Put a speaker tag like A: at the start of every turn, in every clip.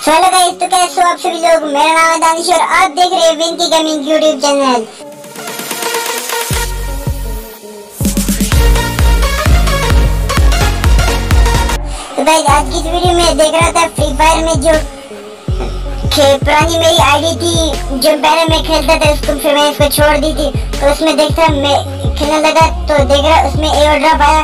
A: Hello guys, तो कैसे हो आप सभी लोग। मेरा नाम है दानिश और आप देख रहे हैं विंकी गेमिंग यूट्यूब चैनल। तो गाइस, आज की इस वीडियो में देख रहा था फ्री फायर में जो पुरानी मेरी आईडी थी जो पहले मैं खेलता था, उसको फिर मैंने इसको छोड़ दी थी। तो उसमें देखता मैं खेलने लगा तो देख रहा उसमें एयर ड्रॉप आया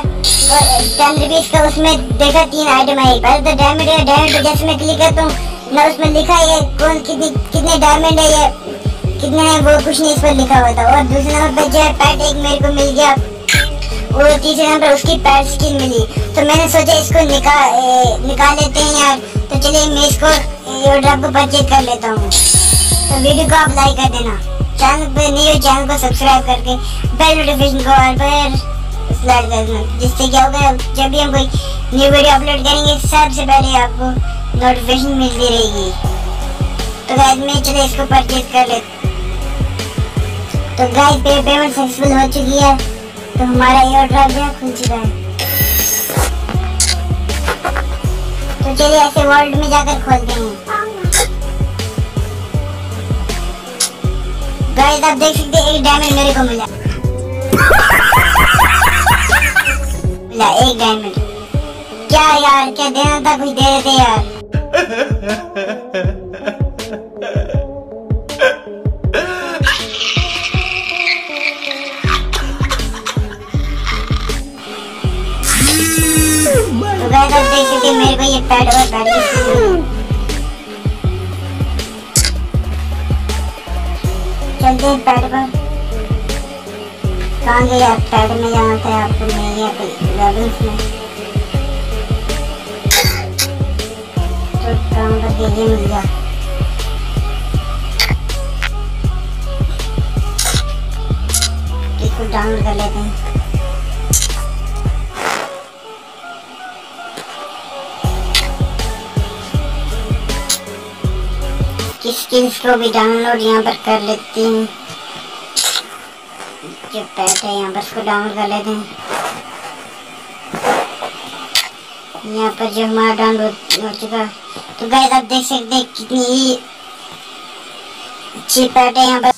A: और 10 रुपीज का उसमें देखा 3 आइटम आई। पहले तो डायमंड जैसे मैं क्लिक करता हूँ ना, उसमें लिखा है कौन कितने डायमंड है, ये कितने हैं, वो कुछ नहीं इस पर लिखा हुआ था। और दूसरे नंबर पर जो है पैट एक मेरे को मिल गया और तीसरे नंबर उसकी पैट स्किन मिली। तो मैंने सोचा इसको निकाल लेते हैं यार। तो चलिए मैं इसको ड्रॉप को परचेज कर लेता हूँ। तो वीडियो को आप लाइक कर देना, चैनल पर नहीं हो चैनल को सब्सक्राइब करके बेल नोटिफिकेशन को ऑल पर स्लाइड कर देना, जिससे क्या होगा जब भी हम कोई न्यू वीडियो अपलोड करेंगे सबसे पहले आपको नोटिफिकेशन मिलती रहेगी। तो गाइस मैं चले इसको परचेज कर ले। तो गाइस पेमेंट सक्सेसफुल हो चुकी है, तो हमारा एयर ड्रॉप जो खुल चुका है। तो चलिए ऐसे वर्ल्ड में जाकर खोलते हैं। गाइस आप देख सकते हैं एक डायमंड मेरे को मिला एक डायमंड। क्या यार, क्या देना था, कुछ दे देते यार। तो गाइस आप देख सकते हैं मेरे को ये पैड और पैड चलते हैं पैड पर। कहाँ गए आप? पैड में जाना था आपको, मैं यहाँ पे लेवल्स में तो काम करके ये मिल गया। इसको डाउनलोड कर लेते हैं। स्किल्स को भी डाउनलोड यहाँ पर कर लेते हैं। जो पैट है यहाँ पर इसको डाउनलोड कर लेते हैं। यहाँ पर जो हमारा डाउनलोड हो चुका। तो गाइस आप देख सकते हैं कितनी अच्छी पैट है यहाँ पर।